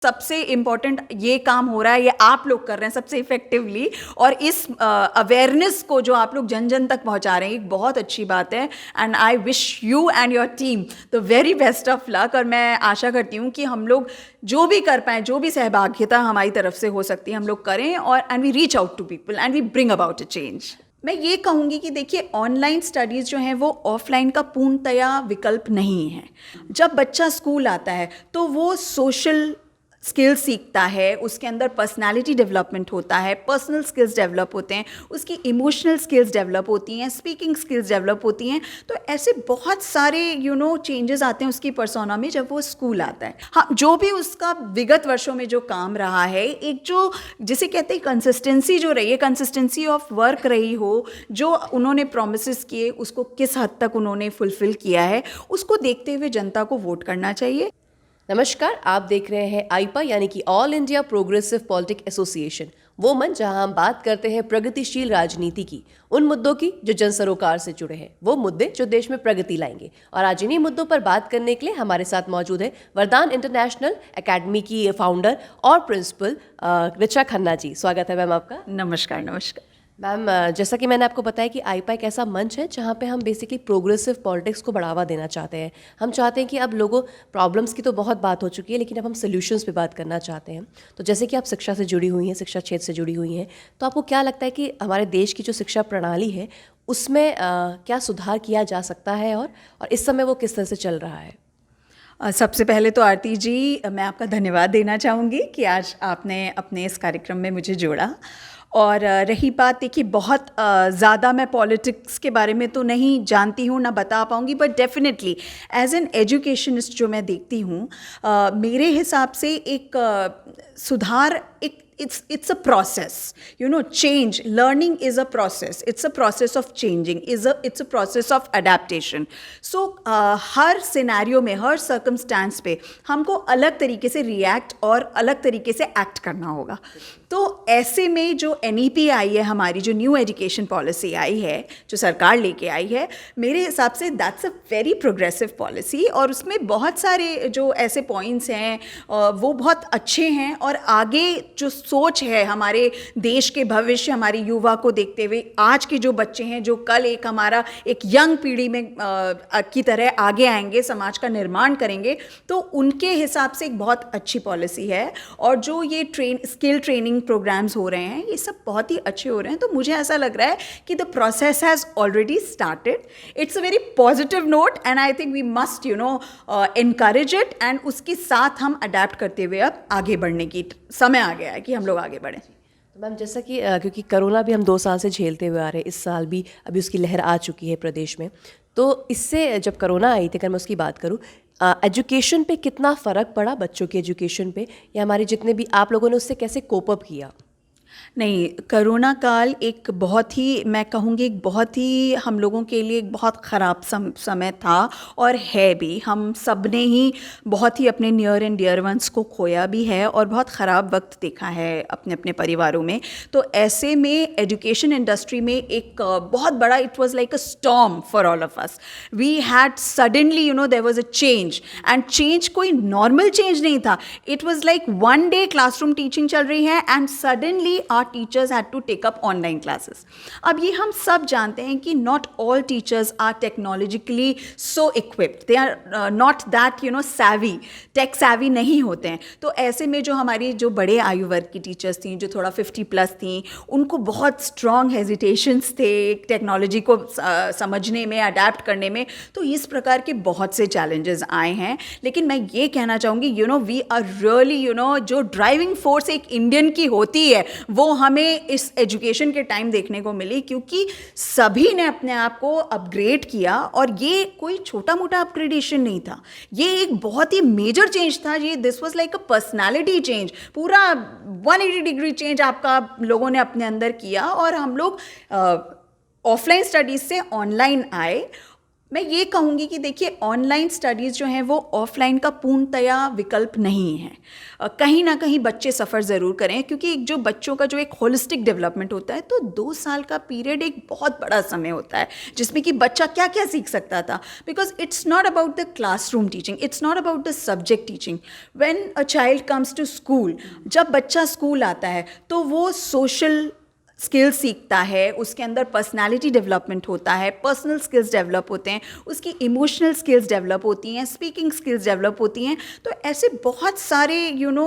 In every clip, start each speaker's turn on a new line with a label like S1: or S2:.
S1: सबसे इम्पोर्टेंट ये काम हो रहा है, ये आप लोग कर रहे हैं सबसे इफेक्टिवली, और इस अवेयरनेस को जो आप लोग जन जन तक पहुंचा रहे हैं, एक बहुत अच्छी बात है। And I wish you and your team the very best of luck. और मैं आशा करती हूँ कि हम लोग जो भी कर पाएँ, जो भी सहभागिता हमारी तरफ से हो सकती है, हम लोग करें, और and we reach out to people and we bring about a change. मैं ये कहूँगी कि देखिए, ऑनलाइन स्टडीज़ जो हैं वो ऑफलाइन का पूर्णतया विकल्प नहीं है। जब बच्चा स्कूल आता है तो वो सोशल स्किल्स सीखता है, उसके अंदर पर्सनालिटी डेवलपमेंट होता है, पर्सनल स्किल्स डेवलप होते हैं, उसकी इमोशनल स्किल्स डेवलप होती हैं, स्पीकिंग स्किल्स डेवलप होती हैं। तो ऐसे बहुत सारे चेंजेस आते हैं उसकी पर्सोना में जब वो स्कूल आता है। हाँ, जो भी उसका विगत वर्षों में जो काम रहा है, एक जो जिसे कहते हैं कंसिस्टेंसी जो रही है, कंसिस्टेंसी ऑफ वर्क रही हो, जो उन्होंने प्रोमिसेस किए उसको किस हद तक उन्होंने फुलफिल किया है, उसको देखते हुए जनता को वोट करना चाहिए।
S2: नमस्कार, आप देख रहे हैं आईपा यानी कि all India progressive politic association, वो मंच जहां हम बात करते हैं प्रगतिशील राजनीति की, उन मुद्दों की जो जन सरोकार से जुड़े हैं, वो मुद्दे जो देश में प्रगति लाएंगे। और आज इन्हीं मुद्दों पर बात करने के लिए हमारे साथ मौजूद है वरदान इंटरनेशनल एकेडमी की फाउंडर और प्रिंसिपल ऋचा खन्ना जी। स्वागत है मैम आपका।
S1: नमस्कार। नमस्कार
S2: मैम, जैसा कि मैंने आपको बताया कि आईपा एक ऐसा मंच है जहाँ पे हम बेसिकली प्रोग्रेसिव पॉलिटिक्स को बढ़ावा देना चाहते हैं। हम चाहते हैं कि अब लोगों प्रॉब्लम्स की तो बहुत बात हो चुकी है, लेकिन अब हम सोल्यूशंस पे बात करना चाहते हैं। तो जैसे कि आप शिक्षा से जुड़ी हुई हैं, शिक्षा क्षेत्र से जुड़ी हुई हैं, तो आपको क्या लगता है कि हमारे देश की जो शिक्षा प्रणाली है उसमें क्या सुधार किया जा सकता है, और इस समय वो किस तरह से चल रहा है?
S1: सबसे पहले तो आरती जी, मैं आपका धन्यवाद देना चाहूँगी कि आज आपने अपने इस कार्यक्रम में मुझे जोड़ा। और रही बात, देखिए, बहुत ज़्यादा मैं पॉलिटिक्स के बारे में तो नहीं जानती हूँ, ना बता पाऊँगी, but definitely as an educationist जो मैं देखती हूँ, मेरे हिसाब से एक सुधार, एक it's a process, change, learning is a process, it's a process of changing, it's a process of adaptation. So her scenario में, हर सर्कमस्टांस पे हमको अलग तरीके से रिएक्ट और अलग तरीके से एक्ट करना होगा। तो ऐसे में जो NEP आई है, हमारी जो न्यू एजुकेशन पॉलिसी आई है, जो सरकार लेके आई है, मेरे हिसाब से that's a very progressive policy, और उसमें बहुत सारे जो ऐसे पॉइंट्स हैं वो बहुत अच्छे हैं। और आगे जो सोच है हमारे देश के भविष्य, हमारे युवा को देखते हुए, आज के जो बच्चे हैं जो कल एक हमारा एक यंग पीढ़ी में की तरह आगे आएंगे, समाज का निर्माण करेंगे, तो उनके हिसाब से एक बहुत अच्छी पॉलिसी है। और जो ये स्किल ट्रेनिंग प्रोग्राम्स हो रहे हैं, ये सब बहुत ही अच्छे हो रहे हैं। तो मुझे ऐसा लग रहा है कि the process has already started. It's a very positive note and I think we must encourage it, and उसके साथ हम अडेप्ट करते हुए अब आगे बढ़ने की समय आ गया है कि हम लोग आगे बढ़ें।
S2: तो मैम, जैसा कि क्योंकि कोरोना भी हम 2 साल से झेलते हुए आ रहे हैं, इस साल भी अभी उसकी लहर आ चुकी है प्रदेश में, तो इससे जब कोरोना आई थी, अगर मैं उसकी बात करूँ, एजुकेशन पे कितना फ़र्क पड़ा, बच्चों के एजुकेशन पे, या हमारे जितने भी आप लोगों ने उससे कैसे कोप अप किया?
S1: नहीं, कोरोना काल एक बहुत ही, मैं कहूँगी एक बहुत ही हम लोगों के लिए एक बहुत ख़राब समय था, और है भी। हम सब ने ही बहुत ही अपने नियर एंड डियर वंस को खोया भी है, और बहुत ख़राब वक्त देखा है अपने अपने परिवारों में। तो ऐसे में एजुकेशन इंडस्ट्री में एक बहुत बड़ा, it was like a storm for all of us. We had suddenly, there was a change, and change कोई नॉर्मल चेंज नहीं था। It was like one day classroom teaching चल रही है and suddenly our teachers had to take up online classes. अब ये हम सब जानते हैं कि not all teachers are technologically so equipped. They are not that savvy, tech savvy नहीं होते हैं। तो ऐसे में जो हमारी जो बड़े आयु वर्ग की टीचर्स थी, जो थोड़ा 50+ थी, उनको बहुत स्ट्रॉन्ग हेजिटेशंस थे टेक्नोलॉजी को समझने में, अडेप्ट करने में। तो इस प्रकार के बहुत से चैलेंजेस आए हैं। लेकिन मैं ये कहना चाहूँगी, वी आर रियली, जो ड्राइविंग फोर्स एक इंडियन की होती है, वो हमें इस एजुकेशन के टाइम देखने को मिली, क्योंकि सभी ने अपने आप को अपग्रेड किया। और ये कोई छोटा मोटा अपग्रेडेशन नहीं था, ये एक बहुत ही मेजर चेंज था। ये this was like a personality change, पूरा 180 डिग्री चेंज आपका लोगों ने अपने अंदर किया। और हम लोग ऑफलाइन स्टडीज से ऑनलाइन आए। मैं ये कहूँगी कि देखिए ऑनलाइन स्टडीज़ जो हैं वो ऑफलाइन का पूर्णतया विकल्प नहीं है। कहीं ना कहीं बच्चे सफ़र ज़रूर करें, क्योंकि जो बच्चों का जो एक होलिस्टिक डेवलपमेंट होता है, तो 2 साल का पीरियड एक बहुत बड़ा समय होता है जिसमें कि बच्चा क्या क्या सीख सकता था। Because it's not about the classroom teaching, it's not about the subject teaching. When a child comes to school, जब बच्चा स्कूल आता है तो वो सोशल स्किल्स सीखता है, उसके अंदर पर्सनालिटी डेवलपमेंट होता है, पर्सनल स्किल्स डेवलप होते हैं, उसकी इमोशनल स्किल्स डेवलप होती हैं, स्पीकिंग स्किल्स डेवलप होती हैं। तो ऐसे बहुत सारे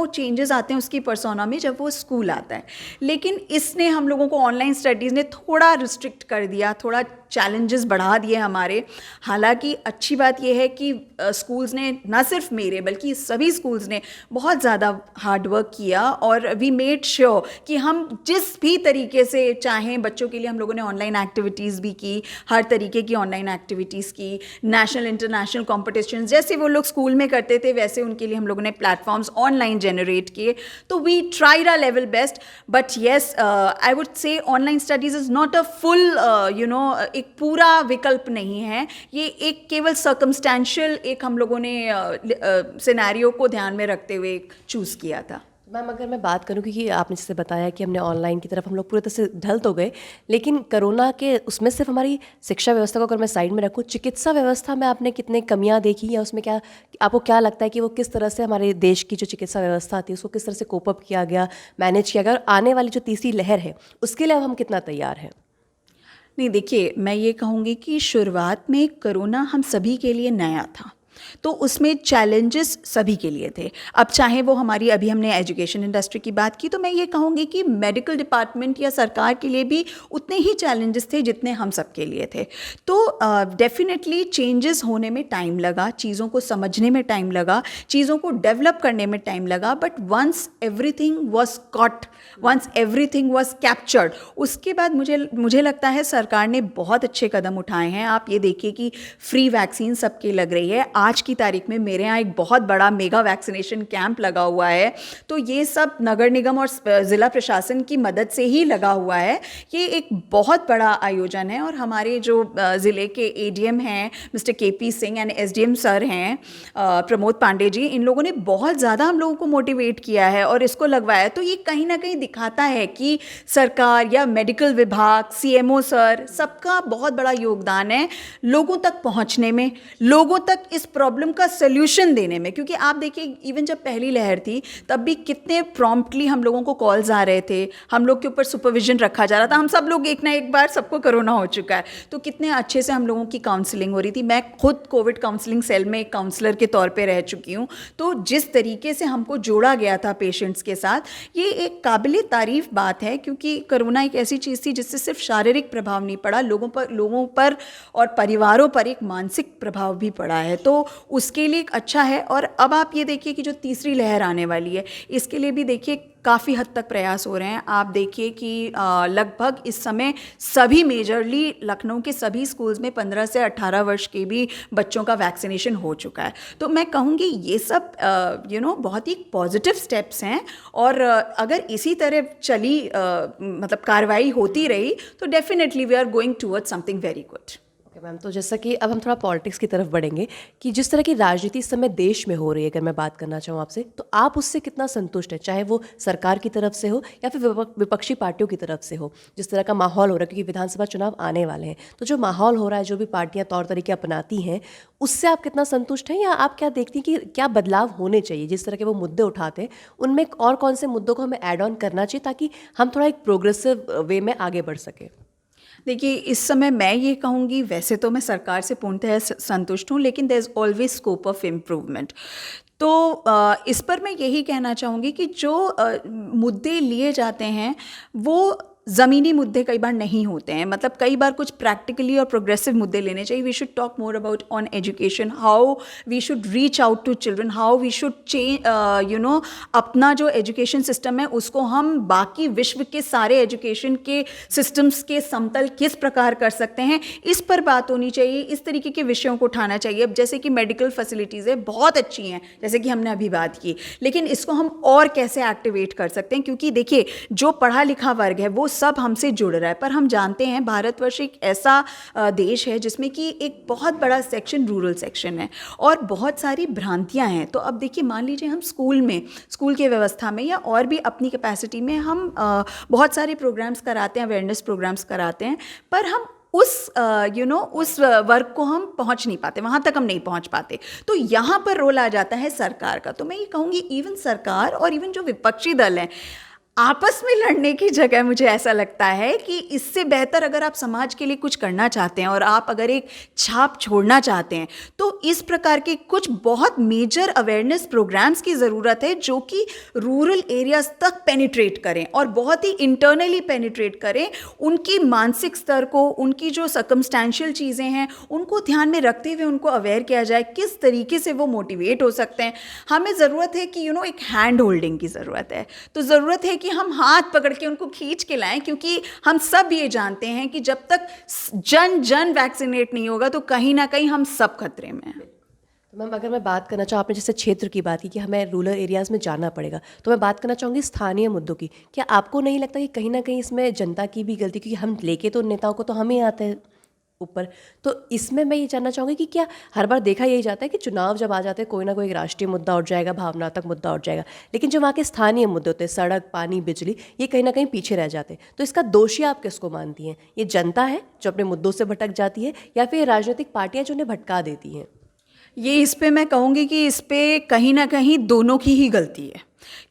S1: चेंजेस आते हैं उसकी पर्सोना में जब वो स्कूल आता है। लेकिन इसने हम लोगों को, ऑनलाइन स्टडीज़ ने थोड़ा रिस्ट्रिक्ट कर दिया, थोड़ा चैलेंजेस बढ़ा दिए हमारे। हालांकि अच्छी बात यह है कि स्कूल्स ने, ना सिर्फ मेरे बल्कि सभी स्कूल्स ने बहुत ज़्यादा हार्ड वर्क किया, और वी मेड श्योर कि हम जिस भी तरीके से चाहें बच्चों के लिए, हम लोगों ने ऑनलाइन एक्टिविटीज़ भी की, हर तरीके की ऑनलाइन एक्टिविटीज़ की, नेशनल इंटरनेशनल कॉम्पिटिशन जैसे वो लोग स्कूल में करते थे वैसे उनके लिए हम लोगों ने प्लेटफॉर्म्स ऑनलाइन जनरेट किए। तो we tried our level best, but yes I would say online studies is not a full एक पूरा विकल्प नहीं है। ये एक केवल सर्कमस्टेंशियल एक हम लोगों ने सिनेरियो को ध्यान में रखते हुए चूज़ किया था।
S2: मैम, अगर मैं बात करूँ, क्योंकि आपने जैसे बताया कि हमने ऑनलाइन की तरफ हम लोग पूरी तरह से ढल तो गए, लेकिन कोरोना के उसमें सिर्फ हमारी शिक्षा व्यवस्था को अगर मैं साइड में रखूँ, चिकित्सा व्यवस्था में आपने कितने कमियां देखी, या उसमें क्या आपको क्या लगता है कि वो किस तरह से हमारे देश की जो चिकित्सा व्यवस्था थी उसको किस तरह से कोप अप किया गया, मैनेज किया गया, और आने वाली जो तीसरी लहर है उसके लिए अब हम कितना तैयार हैं?
S1: नहीं, देखिए मैं ये कहूँगी कि शुरुआत में कोरोना हम सभी के लिए नया था, तो उसमें चैलेंजेस सभी के लिए थे। अब चाहे वो हमारी, अभी हमने एजुकेशन इंडस्ट्री की बात की, तो मैं ये कहूँगी कि मेडिकल डिपार्टमेंट या सरकार के लिए भी उतने ही चैलेंजेस थे जितने हम सब के लिए थे। तो डेफिनेटली चेंजेस होने में टाइम लगा, चीज़ों को समझने में टाइम लगा, चीज़ों को डेवलप करने में टाइम लगा, but once everything was caught, once everything was captured, उसके बाद मुझे लगता है सरकार ने बहुत अच्छे कदम उठाए हैं। आप ये देखिए कि फ्री वैक्सीन सबके लग रही है। आज की तारीख में मेरे यहाँ एक बहुत बड़ा मेगा वैक्सीनेशन कैंप लगा हुआ है, तो ये सब नगर निगम और ज़िला प्रशासन की मदद से ही लगा हुआ है। ये एक बहुत बड़ा आयोजन है, और हमारे जो ज़िले के एडीएम हैं mister KP Singh and SDM sir हैं प्रमोद पांडे जी, इन लोगों ने बहुत ज़्यादा हम लोगों को मोटिवेट किया है और इसको लगवाया। तो ये कहीं ना कहीं दिखाता है कि सरकार या मेडिकल विभाग, सीएमओ सर, सबका बहुत बड़ा योगदान है लोगों तक पहुँचने में, लोगों तक इस प्रॉब्लम का सल्यूशन देने में। क्योंकि आप देखिए, इवन जब पहली लहर थी तब भी कितने प्रॉम्प्टली हम लोगों को कॉल्स आ रहे थे, हम लोग के ऊपर सुपरविजन रखा जा रहा था। हम सब लोग एक ना एक बार, सबको कोरोना हो चुका है, तो कितने अच्छे से हम लोगों की काउंसलिंग हो रही थी। मैं खुद कोविड काउंसलिंग सेल में एक काउंसलर के तौर पे रह चुकी हूँ। तो जिस तरीके से हमको जोड़ा गया था पेशेंट्स के साथ, ये एक काबिले तारीफ बात है, क्योंकि कोरोना एक ऐसी चीज़ थी जिससे सिर्फ शारीरिक प्रभाव नहीं पड़ा, लोगों पर और परिवारों पर एक मानसिक प्रभाव भी पड़ा है। तो उसके लिए अच्छा है। और अब आप ये देखिए कि जो तीसरी लहर आने वाली है, इसके लिए भी देखिए काफ़ी हद तक प्रयास हो रहे हैं। आप देखिए कि लगभग इस समय सभी मेजरली लखनऊ के सभी स्कूल्स में 15 से 18 वर्ष के भी बच्चों का वैक्सीनेशन हो चुका है। तो मैं कहूँगी ये सब बहुत ही पॉजिटिव स्टेप्स हैं, और अगर इसी तरह चली मतलब कार्रवाई होती रही तो definitely we are going towards something very good.
S2: Ma'am, तो जैसा कि अब हम थोड़ा पॉलिटिक्स की तरफ बढ़ेंगे, कि जिस तरह की राजनीति इस समय देश में हो रही है, अगर मैं बात करना चाहूँ आपसे, तो आप उससे कितना संतुष्ट हैं, चाहे वो सरकार की तरफ से हो या फिर विपक्षी पार्टियों की तरफ से हो? जिस तरह का माहौल हो रहा है, क्योंकि विधानसभा चुनाव आने वाले हैं, तो जो माहौल हो रहा है, जो भी पार्टियां तौर तरीके अपनाती हैं, उससे आप कितना संतुष्ट हैं, या आप क्या देखती हैं कि क्या बदलाव होने चाहिए? जिस तरह के वो मुद्दे उठाते हैं, उनमें और कौन से मुद्दों को हमें ऐड ऑन करना चाहिए ताकि हम थोड़ा एक प्रोग्रेसिव वे में आगे बढ़ सकें?
S1: देखिए, इस समय मैं ये कहूँगी, वैसे तो मैं सरकार से पूर्णतः संतुष्ट हूँ, लेकिन there is always scope of improvement. तो इस पर मैं यही कहना चाहूँगी कि जो मुद्दे लिए जाते हैं वो ज़मीनी मुद्दे कई बार नहीं होते हैं। मतलब कई बार कुछ प्रैक्टिकली और प्रोग्रेसिव मुद्दे लेने चाहिए। We should talk more about on education, how we should reach out to children, how we should change अपना जो एजुकेशन सिस्टम है उसको हम बाकी विश्व के सारे एजुकेशन के सिस्टम्स के समतल किस प्रकार कर सकते हैं, इस पर बात होनी चाहिए। इस तरीके के विषयों को उठाना चाहिए। अब जैसे कि मेडिकल फैसिलिटीज़ है, बहुत अच्छी हैं, जैसे कि हमने अभी बात की, लेकिन इसको हम और कैसे एक्टिवेट कर सकते हैं? क्योंकि देखिए, जो पढ़ा लिखा वर्ग है वो सब हमसे जुड़ रहा है। पर हम जानते हैं भारतवर्ष एक ऐसा देश है जिसमें कि एक बहुत बड़ा सेक्शन रूरल सेक्शन है और बहुत सारी भ्रांतियां हैं। तो अब देखिए, मान लीजिए हम स्कूल के व्यवस्था में या और भी अपनी कैपेसिटी में हम बहुत सारे प्रोग्राम्स कराते हैं, अवेयरनेस प्रोग्राम्स कराते हैं, पर हम उस वर्ग को हम पहुंच नहीं पाते, वहाँ तक हम नहीं पहुंच पाते। तो यहाँ पर रोल आ जाता है सरकार का। तो मैं ये कहूँगी इवन सरकार और इवन जो विपक्षी दल हैं, आपस में लड़ने की जगह मुझे ऐसा लगता है कि इससे बेहतर अगर आप समाज के लिए कुछ करना चाहते हैं और आप अगर एक छाप छोड़ना चाहते हैं, तो इस प्रकार के कुछ बहुत मेजर अवेयरनेस प्रोग्राम्स की ज़रूरत है जो कि रूरल एरियाज तक पेनिट्रेट करें और बहुत ही इंटरनली पेनिट्रेट करें। उनकी मानसिक स्तर को, उनकी जो सर्कमस्टेंशियल चीज़ें हैं, उनको ध्यान में रखते हुए उनको अवेयर किया जाए किस तरीके से वो मोटिवेट हो सकते हैं। हमें ज़रूरत है कि एक हैंड होल्डिंग की ज़रूरत है। तो ज़रूरत है कि हम हाथ पकड़ के उनको खींच के लाएं, क्योंकि हम सब ये जानते हैं कि जब तक जन वैक्सीनेट नहीं होगा तो कहीं ना कहीं हम सब खतरे में हैं।
S2: तो मैम, अगर मैं बात करना चाहूँ, आपने जैसे क्षेत्र की बात की कि हमें रूरल एरियाज़ में जाना पड़ेगा, तो मैं बात करना चाहूँगी स्थानीय मुद्दों की। क्या आपको नहीं लगता कि कहीं ना कहीं इसमें जनता की भी गलती, क्योंकि हम लेके तो नेताओं को तो हम ही आते हैं ऊपर। तो इसमें मैं ये जानना चाहूँगी कि क्या हर बार देखा यही जाता है कि चुनाव जब आ जाते हैं कोई ना कोई राष्ट्रीय मुद्दा उठ जाएगा, भावनात्मक मुद्दा उठ जाएगा, लेकिन जो वहाँ के स्थानीय मुद्दे होते हैं, सड़क, पानी, बिजली, ये कहीं ना कहीं पीछे रह जाते हैं। तो इसका दोषी आप किसको मानती हैं? ये जनता है जो अपने मुद्दों से भटक जाती है, या फिर राजनीतिक पार्टियाँ जो उन्हें भटका देती हैं?
S1: ये इस पे मैं कहूँगी कि इस पे कहीं ना कहीं दोनों की ही गलती है,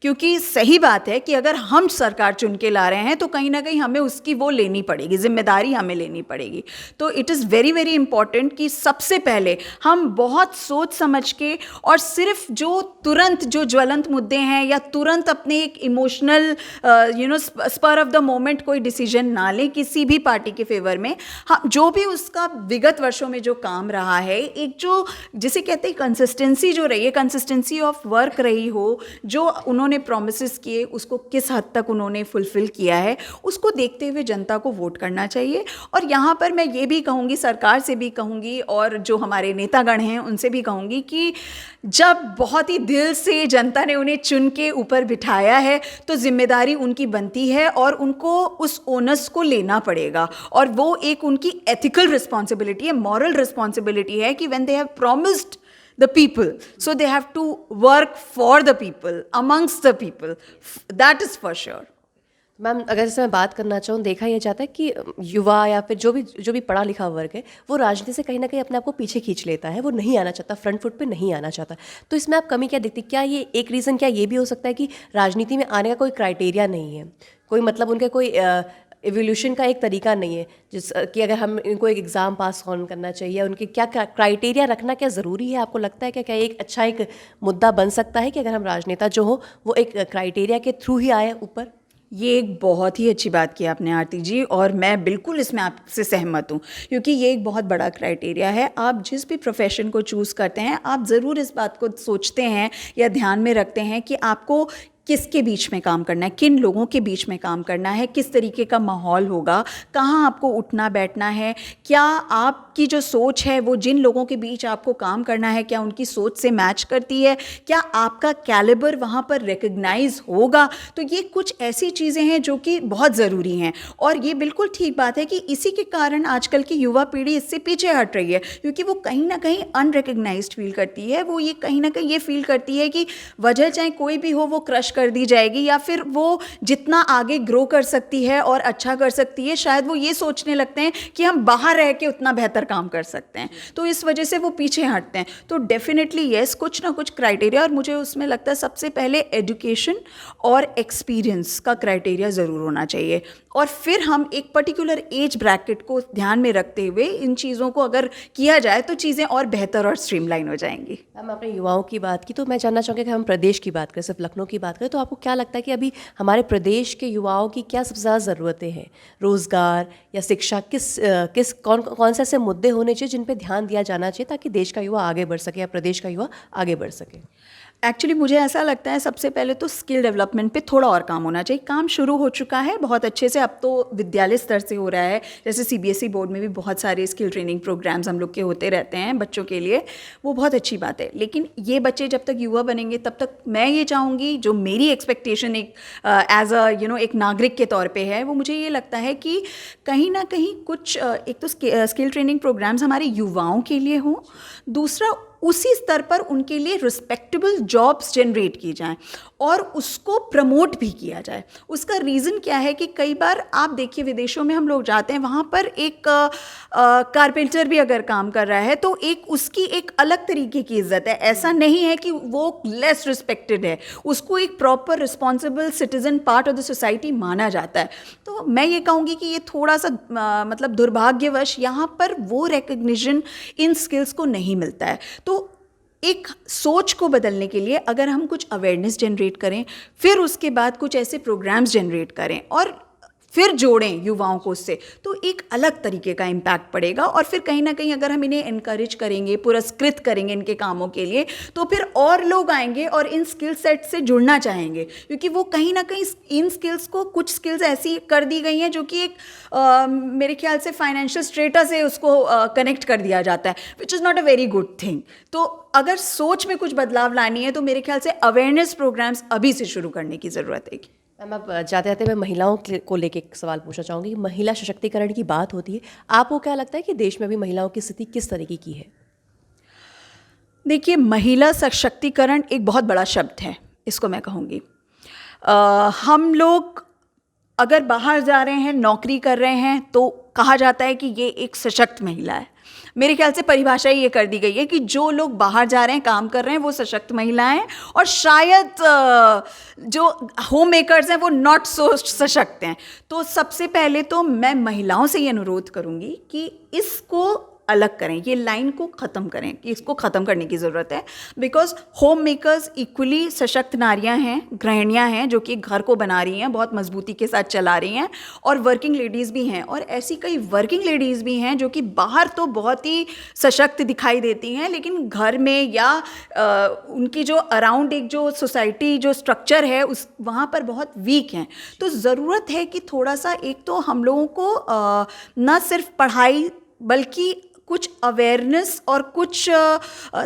S1: क्योंकि सही बात है कि अगर हम सरकार चुन के ला रहे हैं तो कहीं ना कहीं हमें उसकी वो लेनी पड़ेगी, जिम्मेदारी हमें लेनी पड़ेगी। तो it is very very important कि सबसे पहले हम बहुत सोच समझ के और सिर्फ जो तुरंत जो ज्वलंत मुद्दे हैं या तुरंत अपने एक emotional spur of the moment कोई डिसीजन ना लें किसी भी पार्टी के फेवर में। हाँ, जो भी उसका विगत वर्षों में जो काम रहा है, एक जो जिसे कहते हैं कंसिस्टेंसी जो रही है, कंसिस्टेंसी ऑफ वर्क रही हो, जो उन्होंने प्रॉमिसेस किए उसको किस हद तक उन्होंने फुलफिल किया है, उसको देखते हुए जनता को वोट करना चाहिए। और यहाँ पर मैं ये भी कहूँगी, सरकार से भी कहूँगी और जो हमारे नेतागण हैं उनसे भी कहूँगी कि जब बहुत ही दिल से जनता ने उन्हें चुन के ऊपर बिठाया है तो जिम्मेदारी उनकी बनती है और उनको उस ओनस को लेना पड़ेगा। और वो एक उनकी एथिकल रिस्पॉन्सिबिलिटी है, मॉरल रिस्पॉन्सिबिलिटी है कि when they have promised the people, so they have to work for the people, amongst the people. That is for sure.
S2: Ma'am, अगर जैसे मैं बात करना चाहूँ, देखा यह जाता है कि युवा या फिर जो भी पढ़ा लिखा वर्ग है, वो राजनीति से कहीं ना कहीं अपने आप को पीछे खींच लेता है, वो नहीं आना चाहता, फ्रंट फुट पे नहीं आना चाहता। तो इसमें आप कमी क्या देखती? क्या ये एक रीज़न क्या ये भी हो सकता है कि राजनीति में आने का कोई क्राइटेरिया नहीं है, कोई मतलब उनके कोई एवोल्यूशन का एक तरीका नहीं है, जिस कि अगर हम इनको एक एग्ज़ाम पास ऑन करना चाहिए, उनके क्या क्राइटेरिया रखना क्या ज़रूरी है? आपको लगता है क्या एक अच्छा एक मुद्दा बन सकता है कि अगर हम राजनेता जो हो वो एक क्राइटेरिया के थ्रू ही आए ऊपर?
S1: ये एक बहुत ही अच्छी बात की आपने आरती जी, और मैं बिल्कुल इसमें आपसे सहमत हूँ, क्योंकि ये एक बहुत बड़ा क्राइटेरिया है। आप जिस भी प्रोफेशन को चूज़ करते हैं, आप ज़रूर इस बात को सोचते हैं या ध्यान में रखते हैं कि आपको किसके बीच में काम करना है, किन लोगों के बीच में काम करना है, किस तरीके का माहौल होगा, कहाँ आपको उठना बैठना है, क्या आपकी जो सोच है वो जिन लोगों के बीच आपको काम करना है क्या उनकी सोच से मैच करती है, क्या आपका कैलिबर वहाँ पर रिकग्नाइज होगा। तो ये कुछ ऐसी चीज़ें हैं जो कि बहुत ज़रूरी हैं। और ये बिल्कुल ठीक बात है कि इसी के कारण आजकल की युवा पीढ़ी इससे पीछे हट रही है, क्योंकि वो कहीं ना कहीं अनरिकग्नाइज्ड फील करती है। वो ये कहीं ना कहीं ये फील करती है कि वजह चाहे कोई भी हो वो क्रश कर दी जाएगी, या फिर वो जितना आगे ग्रो कर सकती है और अच्छा कर सकती है, शायद वो ये सोचने लगते हैं कि हम बाहर रह के उतना बेहतर काम कर सकते हैं, तो इस वजह से वो पीछे हटते हैं। तो डेफिनेटली यस, कुछ ना कुछ क्राइटेरिया, और मुझे उसमें लगता है सबसे पहले एजुकेशन और एक्सपीरियंस का क्राइटेरिया ज़रूर होना चाहिए। और फिर हम एक पर्टिकुलर एज ब्रैकेट को ध्यान में रखते हुए इन चीज़ों को अगर किया जाए तो चीज़ें और बेहतर और स्ट्रीमलाइन हो जाएंगी।
S2: मैम, आपने युवाओं की बात की, तो मैं जानना चाहूँगी कि हम प्रदेश की बात करें, सिर्फ लखनऊ की बात करें, तो आपको क्या लगता है कि अभी हमारे प्रदेश के युवाओं की क्या सबसे ज़्यादा ज़रूरतें हैं? रोज़गार या शिक्षा, कौन से ऐसे मुद्दे होने चाहिए जिन पे ध्यान दिया जाना चाहिए ताकि देश का युवा आगे बढ़ सके या प्रदेश का युवा आगे बढ़ सके?
S1: एक्चुअली मुझे ऐसा लगता है सबसे पहले तो स्किल डेवलपमेंट पे थोड़ा और काम होना चाहिए। काम शुरू हो चुका है बहुत अच्छे से, अब तो विद्यालय स्तर से हो रहा है। जैसे सीबीएसई बोर्ड में भी बहुत सारे स्किल ट्रेनिंग प्रोग्राम्स हम लोग के होते रहते हैं बच्चों के लिए, वो बहुत अच्छी बात है। लेकिन ये बच्चे जब तक युवा बनेंगे तब तक मैं ये चाहूँगी, जो मेरी एक्सपेक्टेशन एक एज अ एक नागरिक के तौर पर है, वो मुझे ये लगता है कि कहीं ना कहीं कुछ एक तो स्किल ट्रेनिंग प्रोग्राम्स हमारे युवाओं के लिए हों, दूसरा उसी स्तर पर उनके लिए रिस्पेक्टेबल जॉब्स जनरेट की जाएं और उसको प्रमोट भी किया जाए। उसका रीज़न क्या है कि कई बार आप देखिए विदेशों में हम लोग जाते हैं, वहाँ पर एक कारपेंटर भी अगर काम कर रहा है तो एक उसकी एक अलग तरीके की इज्जत है। ऐसा नहीं है कि वो लेस रिस्पेक्टेड है, उसको एक proper responsible citizen part of the society माना जाता है। तो मैं ये कहूँगी कि ये थोड़ा सा मतलब दुर्भाग्यवश यहाँ पर वो रिकग्निशन इन स्किल्स को नहीं मिलता है। तो एक सोच को बदलने के लिए अगर हम कुछ अवेयरनेस जनरेट करें, फिर उसके बाद कुछ ऐसे प्रोग्राम्स जनरेट करें और फिर जोड़ें युवाओं को उससे, तो एक अलग तरीके का इम्पैक्ट पड़ेगा। और फिर कहीं ना कहीं अगर हम इन्हें इनकरेज करेंगे, पुरस्कृत करेंगे इनके कामों के लिए, तो फिर और लोग आएंगे और इन स्किल सेट से जुड़ना चाहेंगे, क्योंकि वो कहीं ना कहीं इन स्किल्स को, कुछ स्किल्स ऐसी कर दी गई हैं जो कि एक मेरे ख्याल से फाइनेंशियल स्टेटस से उसको कनेक्ट कर दिया जाता है, which is not a very good thing. तो अगर सोच में कुछ बदलाव लानी है तो मेरे ख्याल से अवेयरनेस प्रोग्राम्स अभी से शुरू करने की ज़रूरत है।
S2: मैम, अब जाते जाते मैं महिलाओं को लेके एक सवाल पूछना चाहूँगी कि महिला सशक्तिकरण की बात होती है, आपको क्या लगता है कि देश में अभी महिलाओं की स्थिति किस तरीके की है?
S1: देखिए, महिला सशक्तिकरण एक बहुत बड़ा शब्द है, इसको मैं कहूँगी। हम लोग अगर बाहर जा रहे हैं, नौकरी कर रहे हैं, तो कहा जाता है कि ये एक सशक्त महिला है। मेरे ख्याल से परिभाषा ही ये कर दी गई है कि जो लोग बाहर जा रहे हैं, काम कर रहे हैं, वो सशक्त महिलाएं हैं, और शायद जो होम मेकर्स हैं वो नॉट सो सशक्त हैं। तो सबसे पहले तो मैं महिलाओं से ये अनुरोध करूँगी कि इसको अलग करें, ये लाइन को ख़त्म करें, कि इसको ख़त्म करने की ज़रूरत है। बिकॉज होम मेकर्स इक्वली सशक्त नारियां हैं, गृहिणियां हैं, जो कि घर को बना रही हैं, बहुत मजबूती के साथ चला रही हैं, और वर्किंग लेडीज़ भी हैं। और ऐसी कई वर्किंग लेडीज़ भी हैं जो कि बाहर तो बहुत ही सशक्त दिखाई देती हैं, लेकिन घर में या उनकी जो अराउंड एक जो सोसाइटी जो स्ट्रक्चर है उस वहाँ पर बहुत वीक हैं। तो ज़रूरत है कि थोड़ा सा एक तो हम लोगों को न सिर्फ पढ़ाई बल्कि कुछ अवेयरनेस और कुछ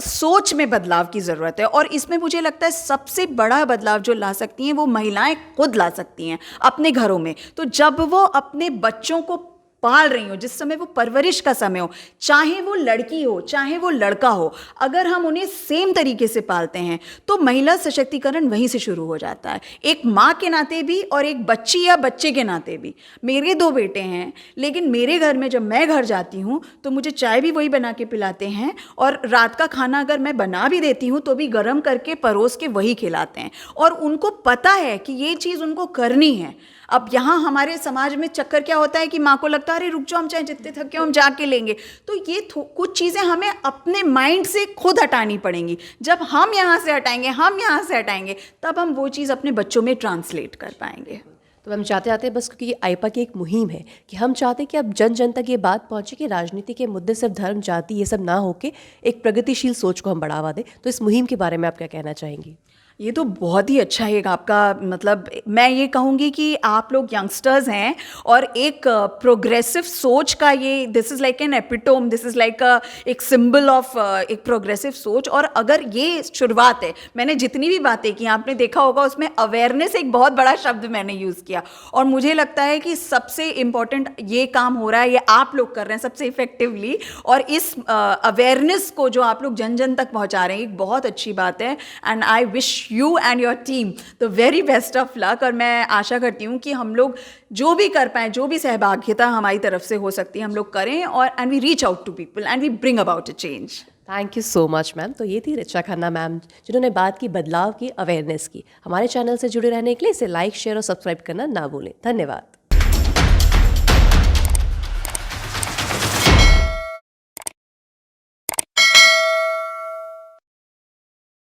S1: सोच में बदलाव की ज़रूरत है। और इसमें मुझे लगता है सबसे बड़ा बदलाव जो ला सकती हैं वो महिलाएं खुद ला सकती हैं अपने घरों में। तो जब वो अपने बच्चों को पाल रही हो, जिस समय वो परवरिश का समय हो, चाहे वो लड़की हो चाहे वो लड़का हो, अगर हम उन्हें सेम तरीके से पालते हैं तो महिला सशक्तिकरण वहीं से शुरू हो जाता है। एक माँ के नाते भी और एक बच्ची या बच्चे के नाते भी। मेरे 2 बेटे हैं, लेकिन मेरे घर में जब मैं घर जाती हूँ तो मुझे चाय भी वही बना के पिलाते हैं, और रात का खाना अगर मैं बना भी देती हूँ तो भी गर्म करके परोस के वही खिलाते हैं, और उनको पता है कि ये चीज़ उनको करनी है। अब यहाँ हमारे समाज में चक्कर क्या होता है कि माँ को लगता है अरे रुक जाओ, हम चाहे जितने थके हो हम जाके लेंगे। तो ये कुछ चीज़ें हमें अपने माइंड से खुद हटानी पड़ेंगी। जब हम यहाँ से हटाएंगे तब हम वो चीज़ अपने बच्चों में ट्रांसलेट कर पाएंगे।
S2: तो हम चाहते हैं बस, क्योंकि ये आईपा की एक मुहिम है कि हम चाहते हैं कि अब जन जन तक ये बात पहुँचे कि राजनीति के मुद्दे सिर्फ धर्म जाति ये सब ना होके एक प्रगतिशील सोच को हम बढ़ावा दें। तो इस मुहिम के बारे में आप क्या कहना चाहेंगी?
S1: ये तो बहुत ही अच्छा है आपका, मतलब मैं ये कहूँगी कि आप लोग यंगस्टर्स हैं और एक प्रोग्रेसिव सोच का ये this is like an epitome, this is like एक सिंबल ऑफ एक प्रोग्रेसिव सोच। और अगर ये शुरुआत है, मैंने जितनी भी बातें की आपने देखा होगा उसमें अवेयरनेस एक बहुत बड़ा शब्द मैंने यूज़ किया, और मुझे लगता है कि सबसे इम्पॉर्टेंट ये काम हो रहा है, ये आप लोग कर रहे हैं सबसे इफेक्टिवली, और इस अवेयरनेस को जो आप लोग जन जन तक पहुँचा रहे हैं एक बहुत अच्छी बात है। And I wish you and your team the very best of luck. और मैं आशा करती हूँ कि हम लोग जो भी कर पाएँ, जो भी सहभागिता हमारी तरफ से हो सकती है हम लोग करें, और and we reach out to people and we bring about a change.
S2: Thank you so much ma'am. तो ये थी ऋचा खन्ना मैम जिन्होंने बात की बदलाव की, अवेयरनेस की। हमारे चैनल से जुड़े रहने के लिए इसे लाइक, शेयर और सब्सक्राइब करना ना भूलें। धन्यवाद।